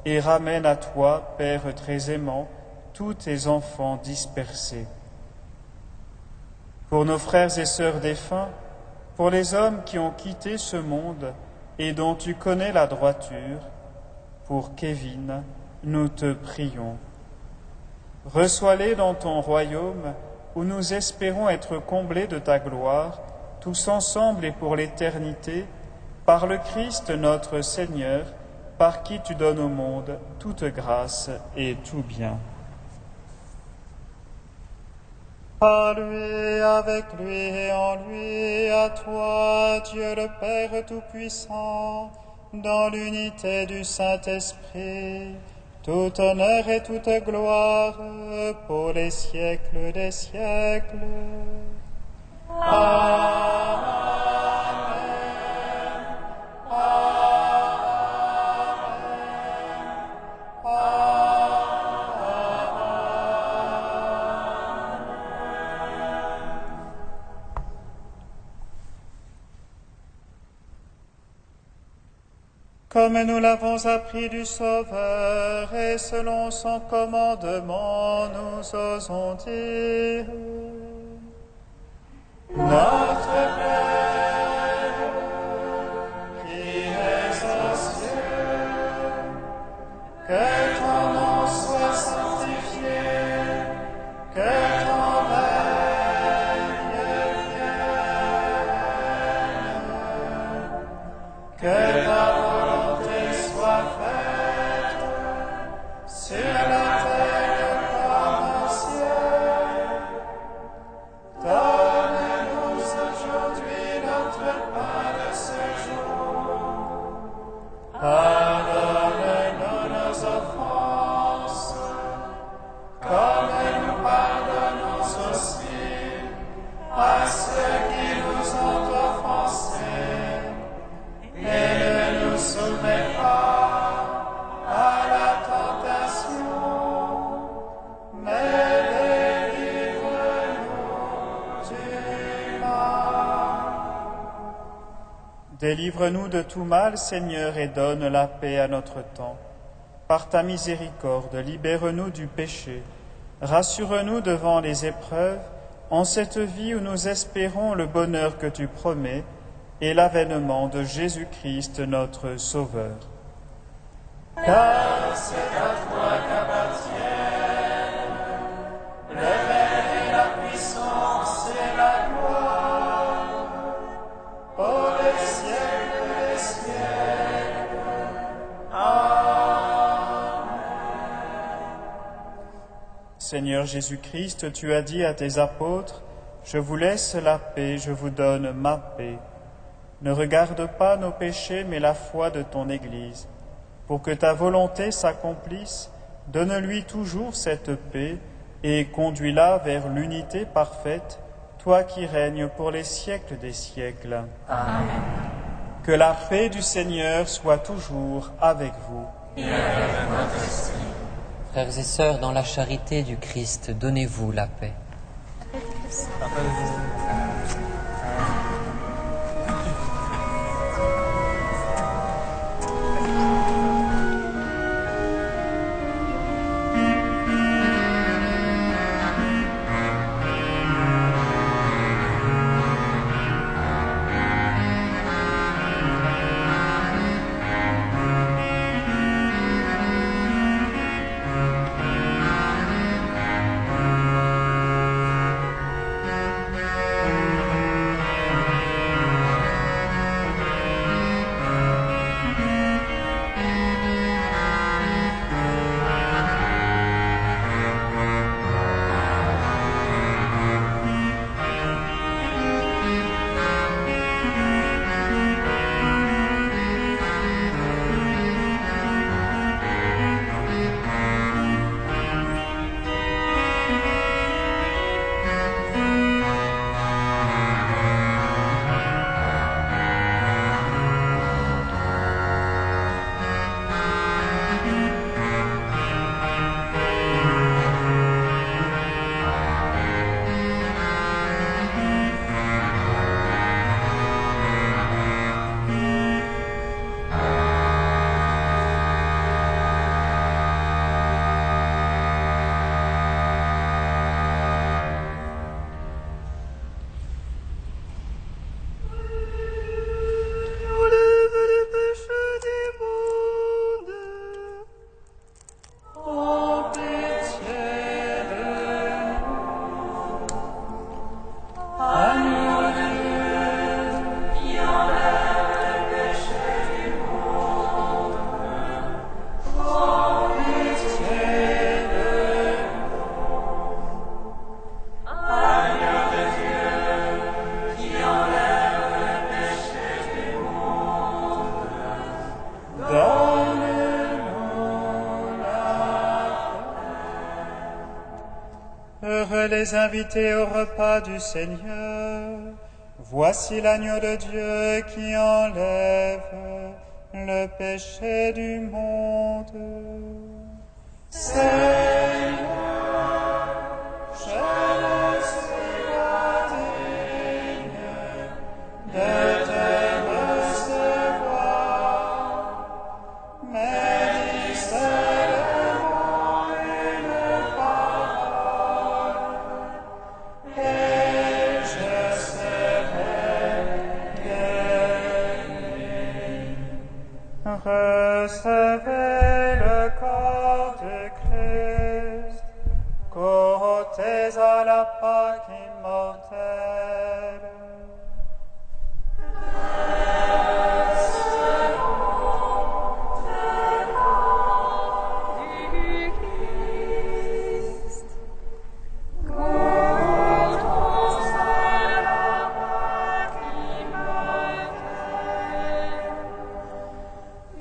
et ramène à toi, Père très aimant, tous tes enfants dispersés. Pour nos frères et sœurs défunts, pour les hommes qui ont quitté ce monde et dont tu connais la droiture, pour Kevin, nous te prions. Reçois-les dans ton royaume où nous espérons être comblés de ta gloire, tous ensemble et pour l'éternité, par le Christ notre Seigneur, par qui tu donnes au monde toute grâce et tout bien. Par lui, avec lui et en lui, à toi, Dieu le Père Tout-Puissant, dans l'unité du Saint-Esprit, tout honneur et toute gloire pour les siècles des siècles. Amen. Comme nous l'avons appris du Sauveur et selon son commandement, nous osons dire: Notre Père, qui es aux cieux, que ton nom soit sanctifié, que ton règne vienne, que ta volonté soit faite sur la terre comme au ciel. Donne-nous aujourd'hui notre pain de ce jour. Pardonne-nous nos offenses, comme nous pardonnons aussi à ceux qui nous ont offensés. Et ne nous soumets pas à la tentation, mais délivre-nous du mal. Délivre-nous de tout mal, Seigneur, et donne la paix à notre temps. Par ta miséricorde, libère-nous du péché. Rassure-nous devant les épreuves, en cette vie où nous espérons le bonheur que tu promets et l'avènement de Jésus-Christ, notre Sauveur. Car c'est à toi qu'appartiennent le règne et la puissance et la gloire, pour les siècles des siècles. Amen. Seigneur Jésus-Christ, tu as dit à tes apôtres: Je vous laisse la paix, je vous donne ma paix. Ne regarde pas nos péchés, mais la foi de ton Église. Pour que ta volonté s'accomplisse, donne-lui toujours cette paix et conduis-la vers l'unité parfaite, toi qui règnes pour les siècles des siècles. Amen. Que la paix du Seigneur soit toujours avec vous. Et avec votre esprit. Frères et sœurs, dans la charité du Christ, donnez-vous la paix. Heureux les invités au repas du Seigneur. Voici l'agneau de Dieu qui enlève le péché du monde. Seigneur, je ne suis pas digne de te recevoir, mais dis seulement une parole, et je serai guéri. Recevez le corps de Christ, goûtez à la Pâque immortelle.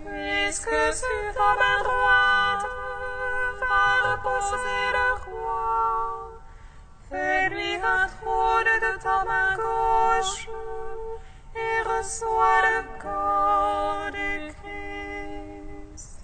Puisque sur ta main droite va reposer le roi, fais-lui un trône de ta main gauche et reçois le corps du Christ.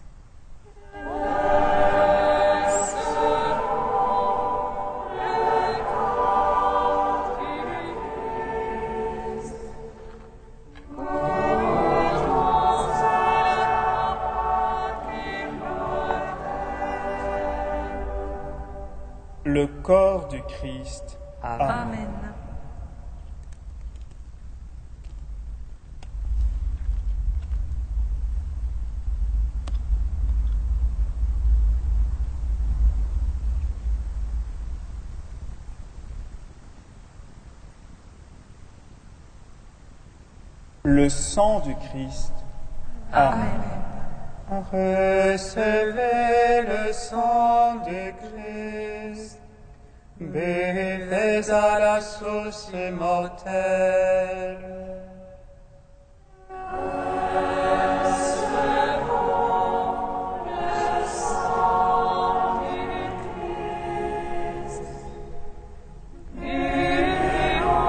Le corps du Christ. Amen. Le sang du Christ. Amen. Recevez le sang du Christ. Buvez à la source immortelle. Buvons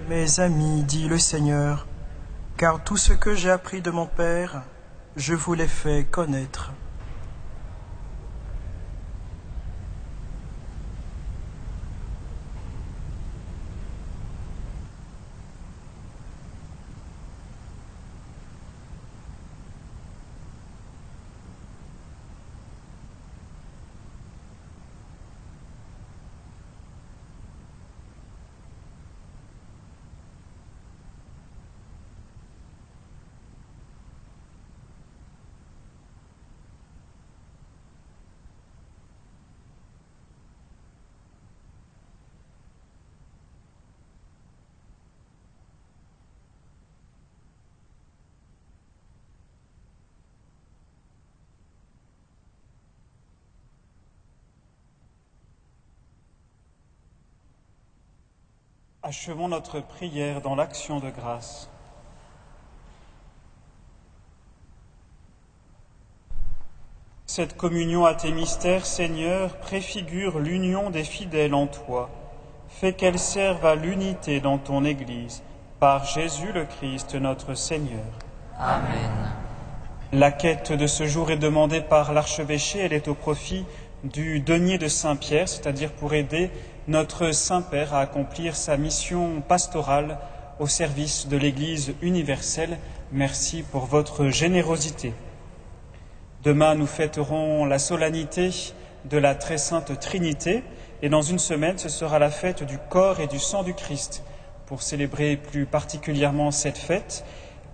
mes amis, dit le Seigneur, car tout ce que j'ai appris de mon Père, je vous l'ai fait connaître. Achevons notre prière dans l'action de grâce. Cette communion à tes mystères, Seigneur, préfigure l'union des fidèles en toi. Fais qu'elle serve à l'unité dans ton Église, par Jésus le Christ, notre Seigneur. Amen. La quête de ce jour est demandée par l'archevêché. Elle est au profit du denier de Saint-Pierre, c'est-à-dire pour aider notre Saint-Père à accomplir sa mission pastorale au service de l'Église universelle. Merci pour votre générosité. Demain, nous fêterons la solennité de la Très Sainte Trinité et dans une semaine, ce sera la fête du corps et du sang du Christ. Pour célébrer plus particulièrement cette fête,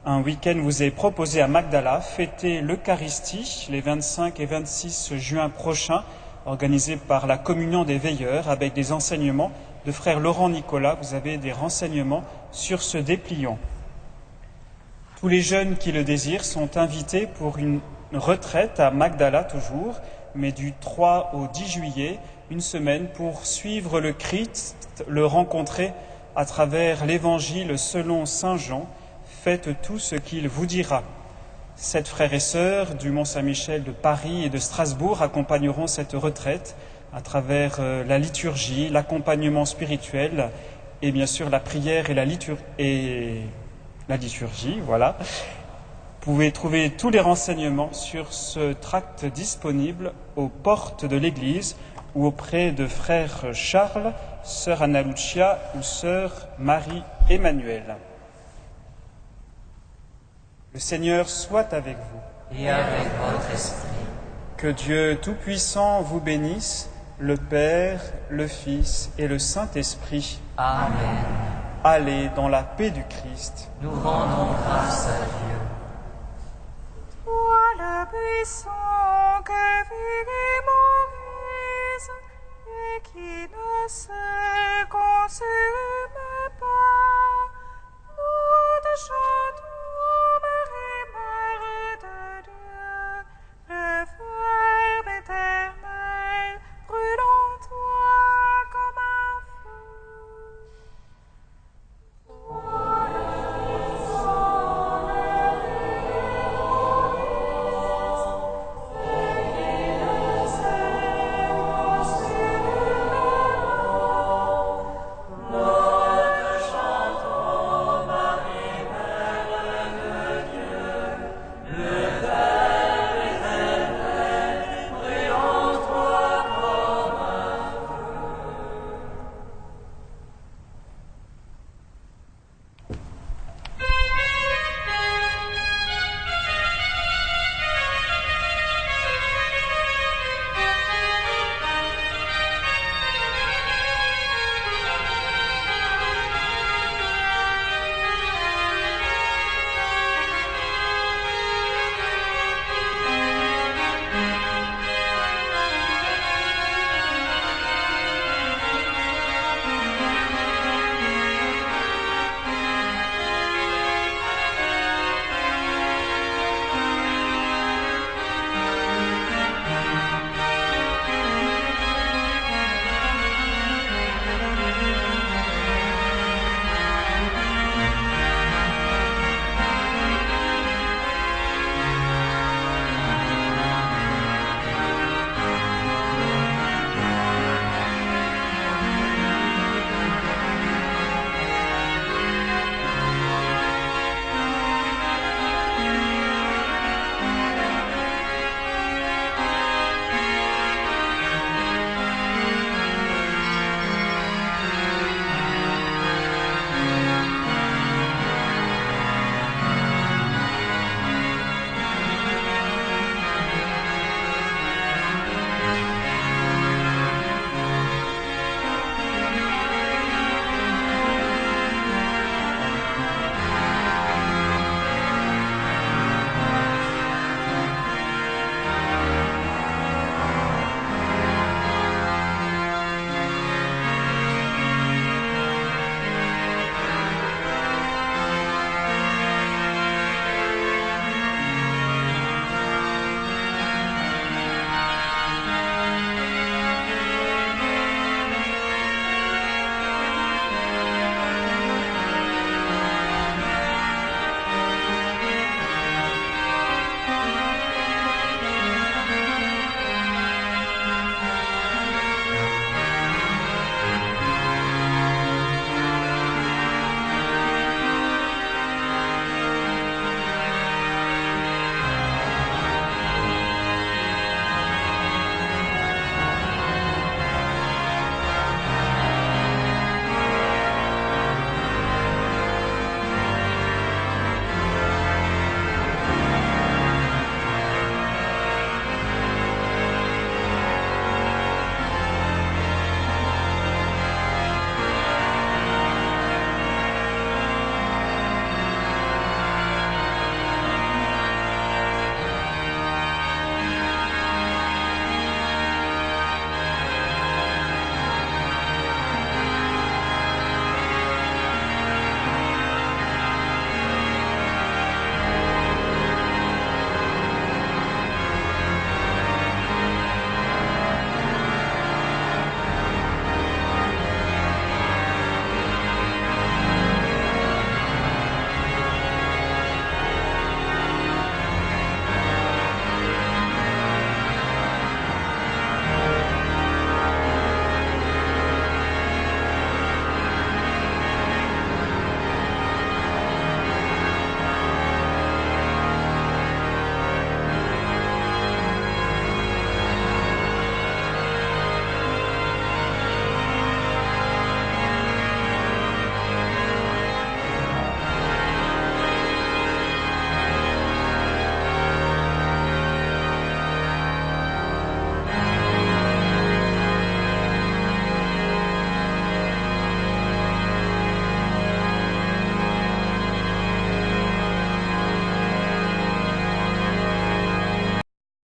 un week-end vous est proposé à Magdala, fêter l'Eucharistie les 25 et 26 juin prochains, organisé par la Communion des Veilleurs avec des enseignements de frère Laurent Nicolas. Vous avez des renseignements sur ce dépliant. Tous les jeunes qui le désirent sont invités pour une retraite à Magdala toujours, mais du 3 au 10 juillet, une semaine pour suivre le Christ, le rencontrer à travers l'Évangile selon Saint Jean. Faites tout ce qu'il vous dira. 7 frères et sœurs du Mont-Saint-Michel de Paris et de Strasbourg accompagneront cette retraite à travers la liturgie, l'accompagnement spirituel et bien sûr la prière et la liturgie. Voilà. Vous pouvez trouver tous les renseignements sur ce tract disponible aux portes de l'église ou auprès de frère Charles, sœur Anna Lucia ou sœur Marie-Emmanuelle. Le Seigneur soit avec vous. Et avec votre esprit. Que Dieu Tout-Puissant vous bénisse, le Père, le Fils et le Saint-Esprit. Amen. Allez dans la paix du Christ. Nous rendons grâce à Dieu. Toi le puissant que vit Moïse et qui ne se consume